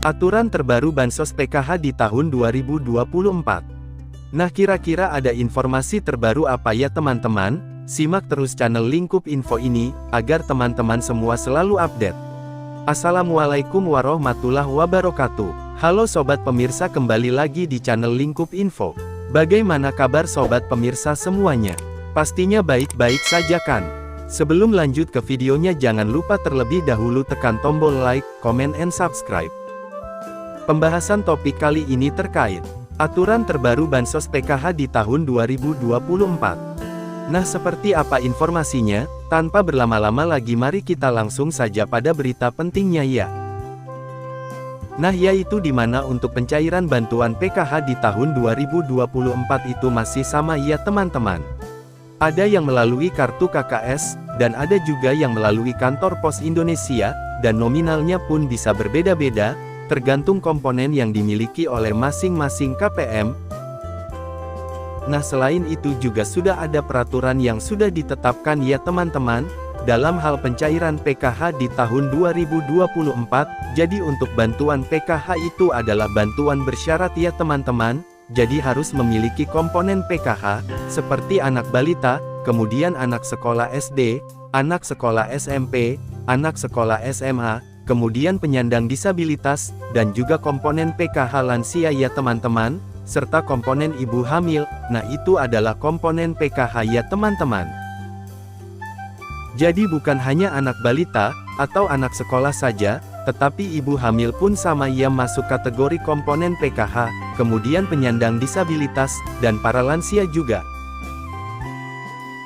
Aturan terbaru Bansos PKH di tahun 2024. Nah, kira-kira ada informasi terbaru apa ya teman-teman? Simak terus channel Lingkup Info ini, agar teman-teman semua selalu update. Assalamualaikum warahmatullahi wabarakatuh. Halo sobat pemirsa, kembali lagi di channel Lingkup Info. Bagaimana kabar sobat pemirsa semuanya? Pastinya baik-baik saja kan? Sebelum lanjut ke videonya, jangan lupa terlebih dahulu tekan tombol like, comment, and subscribe. Pembahasan topik kali ini terkait aturan terbaru Bansos PKH di tahun 2024. Nah, seperti apa informasinya? Tanpa berlama-lama lagi, mari kita langsung saja pada berita pentingnya ya. Nah, yaitu dimana untuk pencairan bantuan PKH di tahun 2024 itu masih sama ya teman-teman. Ada yang melalui kartu KKS, dan ada juga yang melalui kantor pos Indonesia, dan nominalnya pun bisa berbeda-beda, tergantung komponen yang dimiliki oleh masing-masing KPM. Nah, selain itu juga sudah ada peraturan yang sudah ditetapkan ya teman-teman, dalam hal pencairan PKH di tahun 2024, jadi untuk bantuan PKH itu adalah bantuan bersyarat ya teman-teman, jadi harus memiliki komponen PKH, seperti anak balita, kemudian anak sekolah SD, anak sekolah SMP, anak sekolah SMA, kemudian penyandang disabilitas, dan juga komponen PKH lansia ya teman-teman, serta komponen ibu hamil. Nah, itu adalah komponen PKH ya teman-teman. Jadi bukan hanya anak balita, atau anak sekolah saja, tetapi ibu hamil pun sama ya masuk kategori komponen PKH, kemudian penyandang disabilitas, dan para lansia juga.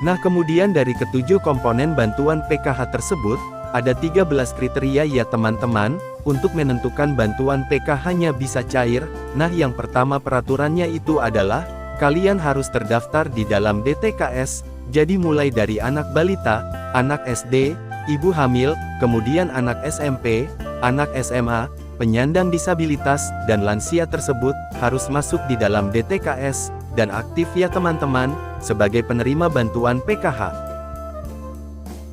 Nah, kemudian dari ketujuh komponen bantuan PKH tersebut, ada 13 kriteria ya teman-teman, untuk menentukan bantuan PKH-nya bisa cair. Nah, yang pertama peraturannya itu adalah, kalian harus terdaftar di dalam DTKS, jadi mulai dari anak balita, anak SD, ibu hamil, kemudian anak SMP, anak SMA, penyandang disabilitas, dan lansia tersebut, harus masuk di dalam DTKS, dan aktif ya teman-teman, sebagai penerima bantuan PKH.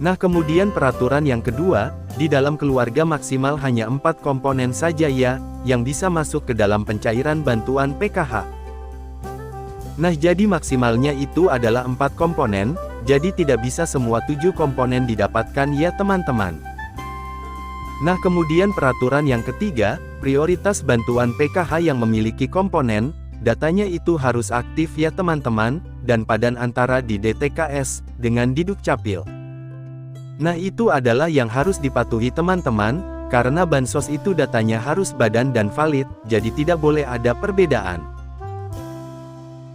Nah, kemudian peraturan yang kedua, di dalam keluarga maksimal hanya 4 komponen saja ya, yang bisa masuk ke dalam pencairan bantuan PKH. Nah, jadi maksimalnya itu adalah 4 komponen, jadi tidak bisa semua 7 komponen didapatkan ya teman-teman. Nah, kemudian peraturan yang ketiga, prioritas bantuan PKH yang memiliki komponen, datanya itu harus aktif ya teman-teman, dan padan antara di DTKS, dengan di Dukcapil. Nah, itu adalah yang harus dipatuhi teman-teman, karena bansos itu datanya harus badan dan valid, jadi tidak boleh ada perbedaan.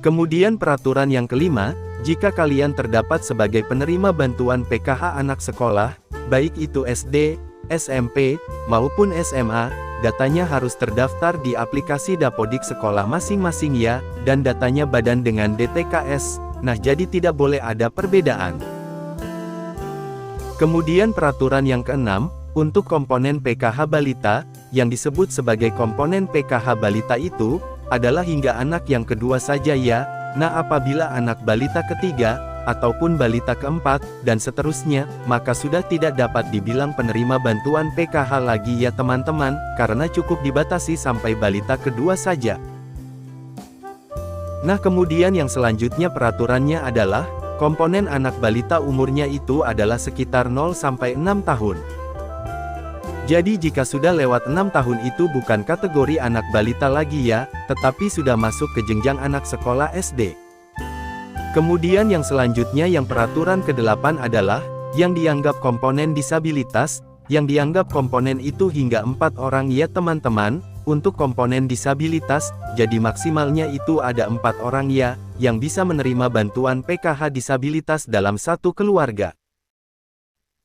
Kemudian peraturan yang kelima, jika kalian terdapat sebagai penerima bantuan PKH anak sekolah, baik itu SD, SMP, maupun SMA, datanya harus terdaftar di aplikasi Dapodik sekolah masing-masing ya, dan datanya badan dengan DTKS, nah jadi tidak boleh ada perbedaan. Kemudian peraturan yang keenam, untuk komponen PKH balita, yang disebut sebagai komponen PKH balita itu, adalah hingga anak yang kedua saja ya. Nah, apabila anak balita ketiga, ataupun balita keempat, dan seterusnya, maka sudah tidak dapat dibilang penerima bantuan PKH lagi ya teman-teman, karena cukup dibatasi sampai balita kedua saja. Nah, kemudian yang selanjutnya peraturannya adalah, komponen anak balita umurnya itu adalah sekitar 0-6 tahun. Jadi jika sudah lewat 6 tahun itu bukan kategori anak balita lagi ya, tetapi sudah masuk ke jenjang anak sekolah SD. Kemudian yang selanjutnya yang peraturan ke-8 adalah, yang dianggap komponen disabilitas, yang dianggap komponen itu hingga 4 orang ya teman-teman. Untuk komponen disabilitas, jadi maksimalnya itu ada 4 orang ya, yang bisa menerima bantuan PKH disabilitas dalam satu keluarga.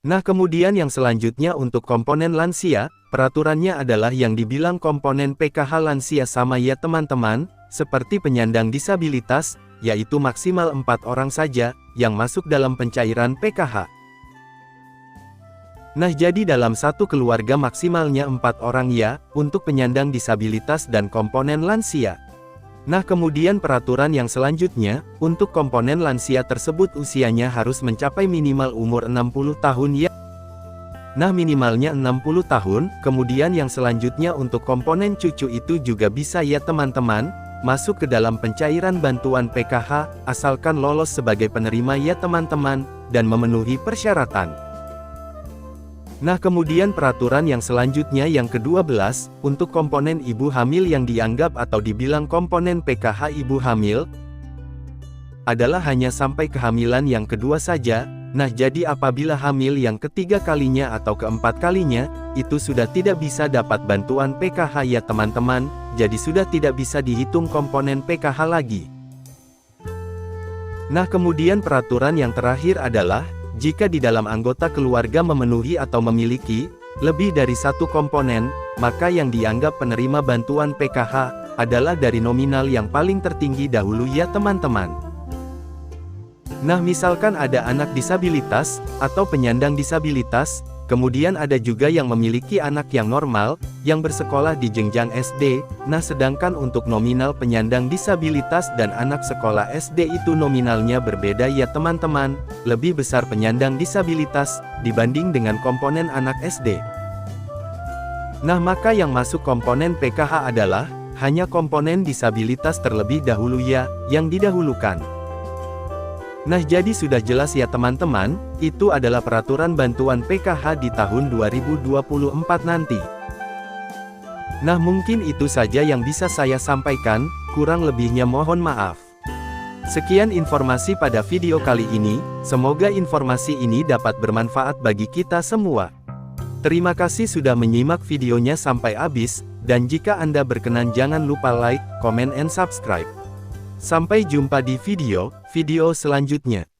Nah, kemudian yang selanjutnya untuk komponen lansia, peraturannya adalah yang dibilang komponen PKH lansia sama ya teman-teman, seperti penyandang disabilitas, yaitu maksimal 4 orang saja, yang masuk dalam pencairan PKH. Nah, jadi dalam satu keluarga maksimalnya 4 orang ya, untuk penyandang disabilitas dan komponen lansia. Nah, kemudian peraturan yang selanjutnya, untuk komponen lansia tersebut usianya harus mencapai minimal umur 60 tahun ya. Nah, minimalnya 60 tahun, kemudian yang selanjutnya untuk komponen cucu itu juga bisa ya teman-teman, masuk ke dalam pencairan bantuan PKH, asalkan lolos sebagai penerima ya teman-teman, dan memenuhi persyaratan. Nah, kemudian peraturan yang selanjutnya yang ke-12, untuk komponen ibu hamil yang dianggap atau dibilang komponen PKH ibu hamil, adalah hanya sampai kehamilan yang kedua saja. Nah, jadi apabila hamil yang ketiga kalinya atau keempat kalinya, itu sudah tidak bisa dapat bantuan PKH ya teman-teman, jadi sudah tidak bisa dihitung komponen PKH lagi. Nah, kemudian peraturan yang terakhir adalah, jika di dalam anggota keluarga memenuhi atau memiliki lebih dari satu komponen, maka yang dianggap penerima bantuan PKH adalah dari nominal yang paling tertinggi dahulu ya teman-teman. Nah, misalkan ada anak disabilitas, atau penyandang disabilitas, kemudian ada juga yang memiliki anak yang normal, yang bersekolah di jenjang SD, nah sedangkan untuk nominal penyandang disabilitas dan anak sekolah SD itu nominalnya berbeda ya teman-teman, lebih besar penyandang disabilitas, dibanding dengan komponen anak SD. Nah, maka yang masuk komponen PKH adalah, hanya komponen disabilitas terlebih dahulu ya, yang didahulukan. Nah, jadi sudah jelas ya teman-teman, itu adalah peraturan bantuan PKH di tahun 2024 nanti. Nah, mungkin itu saja yang bisa saya sampaikan, kurang lebihnya mohon maaf. Sekian informasi pada video kali ini, semoga informasi ini dapat bermanfaat bagi kita semua. Terima kasih sudah menyimak videonya sampai habis, dan jika Anda berkenan jangan lupa like, comment and subscribe. Sampai jumpa di video selanjutnya.